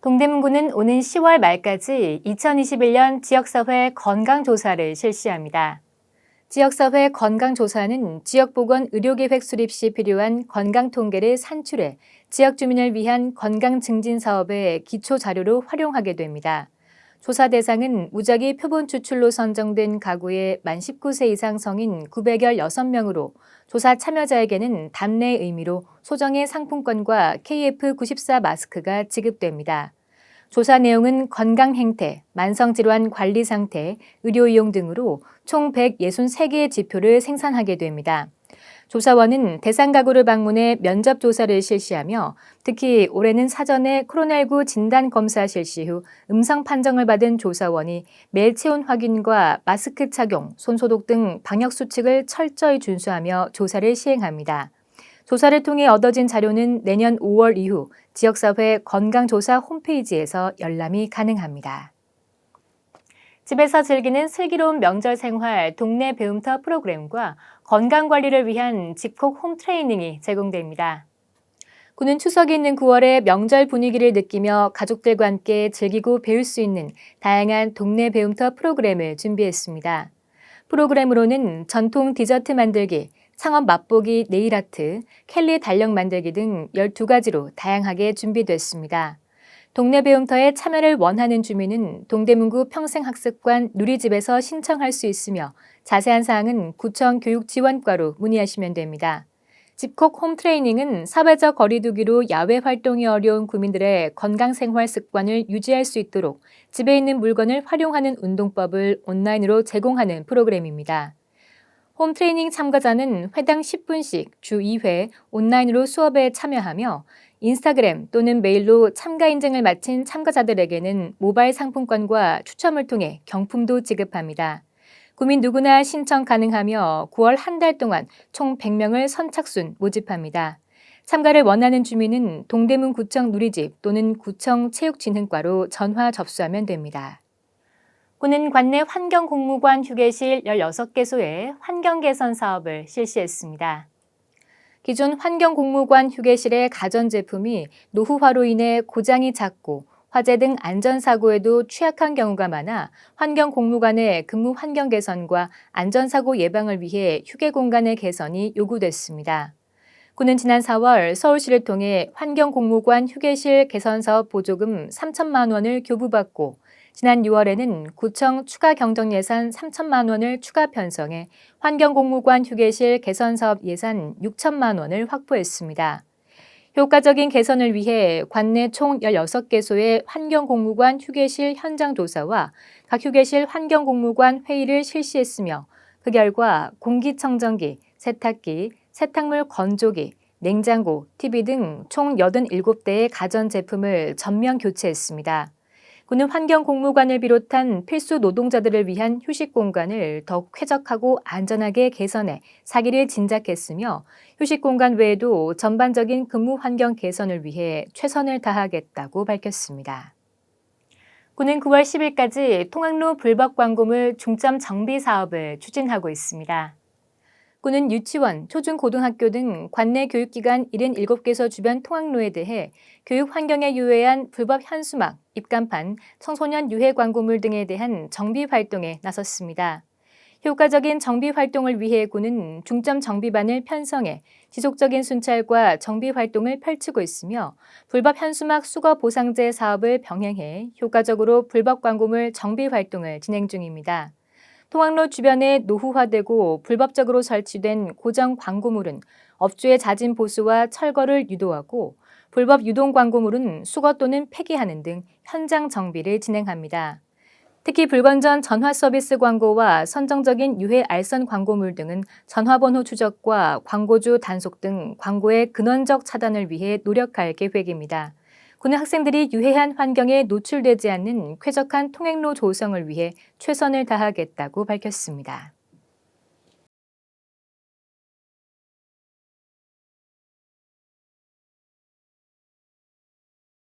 동대문구는 오는 10월 말까지 2021년 지역사회 건강조사를 실시합니다. 지역사회 건강조사는 지역보건 의료계획 수립 시 필요한 건강통계를 산출해 지역 주민을 위한 건강증진 사업의 기초자료로 활용하게 됩니다. 조사 대상은 무작위 표본 추출로 선정된 가구의 만 19세 이상 성인 916명으로 조사 참여자에게는 답례 의미로 소정의 상품권과 KF94 마스크가 지급됩니다. 조사 내용은 건강 행태, 만성질환 관리 상태, 의료 이용 등으로 총 163개의 지표를 생산하게 됩니다. 조사원은 대상 가구를 방문해 면접 조사를 실시하며 특히 올해는 사전에 코로나19 진단 검사 실시 후 음성 판정을 받은 조사원이 매일 체온 확인과 마스크 착용, 손 소독 등 방역 수칙을 철저히 준수하며 조사를 시행합니다. 조사를 통해 얻어진 자료는 내년 5월 이후 지역사회 건강조사 홈페이지에서 열람이 가능합니다. 집에서 즐기는 슬기로운 명절 생활 동네 배움터 프로그램과 건강관리를 위한 집콕 홈트레이닝이 제공됩니다. 구는 추석이 있는 9월에 명절 분위기를 느끼며 가족들과 함께 즐기고 배울 수 있는 다양한 동네 배움터 프로그램을 준비했습니다. 프로그램으로는 전통 디저트 만들기, 창업 맛보기 네일아트, 캘리 달력 만들기 등 12가지로 다양하게 준비됐습니다. 동네 배움터에 참여를 원하는 주민은 동대문구 평생학습관 누리집에서 신청할 수 있으며 자세한 사항은 구청 교육지원과로 문의하시면 됩니다. 집콕 홈트레이닝은 사회적 거리두기로 야외 활동이 어려운 구민들의 건강생활 습관을 유지할 수 있도록 집에 있는 물건을 활용하는 운동법을 온라인으로 제공하는 프로그램입니다. 홈트레이닝 참가자는 회당 10분씩 주 2회 온라인으로 수업에 참여하며 인스타그램 또는 메일로 참가 인증을 마친 참가자들에게는 모바일 상품권과 추첨을 통해 경품도 지급합니다. 구민 누구나 신청 가능하며 9월 한 달 동안 총 100명을 선착순 모집합니다. 참가를 원하는 주민은 동대문구청 누리집 또는 구청 체육진흥과로 전화 접수하면 됩니다. 구는 관내 환경공무관 휴게실 16개소에 환경 개선 사업을 실시했습니다. 기존 환경공무관 휴게실의 가전제품이 노후화로 인해 고장이 잦고 화재 등 안전사고에도 취약한 경우가 많아 환경공무관의 근무 환경 개선과 안전사고 예방을 위해 휴게 공간의 개선이 요구됐습니다. 구는 지난 4월 서울시를 통해 환경공무관 휴게실 개선사업 보조금 3천만 원을 교부받고 지난 6월에는 구청 추가 경정 예산 3천만 원을 추가 편성해 환경공무관 휴게실 개선사업 예산 6천만 원을 확보했습니다. 효과적인 개선을 위해 관내 총 16개소의 환경공무관 휴게실 현장 조사와 각 휴게실 환경공무관 회의를 실시했으며 그 결과 공기청정기, 세탁기, 세탁물 건조기, 냉장고, TV 등 총 87대의 가전제품을 전면 교체했습니다. 구는 환경공무관을 비롯한 필수 노동자들을 위한 휴식 공간을 더욱 쾌적하고 안전하게 개선해 사기를 진작했으며 휴식 공간 외에도 전반적인 근무 환경 개선을 위해 최선을 다하겠다고 밝혔습니다. 구는 9월 10일까지 통학로 불법 광고물 중점 정비 사업을 추진하고 있습니다. 구는 유치원, 초중고등학교 등 관내 교육기관 77개소 주변 통학로에 대해 교육 환경에 유해한 불법 현수막, 입간판, 청소년 유해 광고물 등에 대한 정비 활동에 나섰습니다. 효과적인 정비 활동을 위해 구는 중점 정비반을 편성해 지속적인 순찰과 정비 활동을 펼치고 있으며 불법 현수막 수거 보상제 사업을 병행해 효과적으로 불법 광고물 정비 활동을 진행 중입니다. 통학로 주변에 노후화되고 불법적으로 설치된 고정 광고물은 업주의 잦은 보수와 철거를 유도하고 불법 유동 광고물은 수거 또는 폐기하는 등 현장 정비를 진행합니다. 특히 불건전 전화 서비스 광고와 선정적인 유해 알선 광고물 등은 전화번호 추적과 광고주 단속 등 광고의 근원적 차단을 위해 노력할 계획입니다. 구는 학생들이 유해한 환경에 노출되지 않는 쾌적한 통행로 조성을 위해 최선을 다하겠다고 밝혔습니다.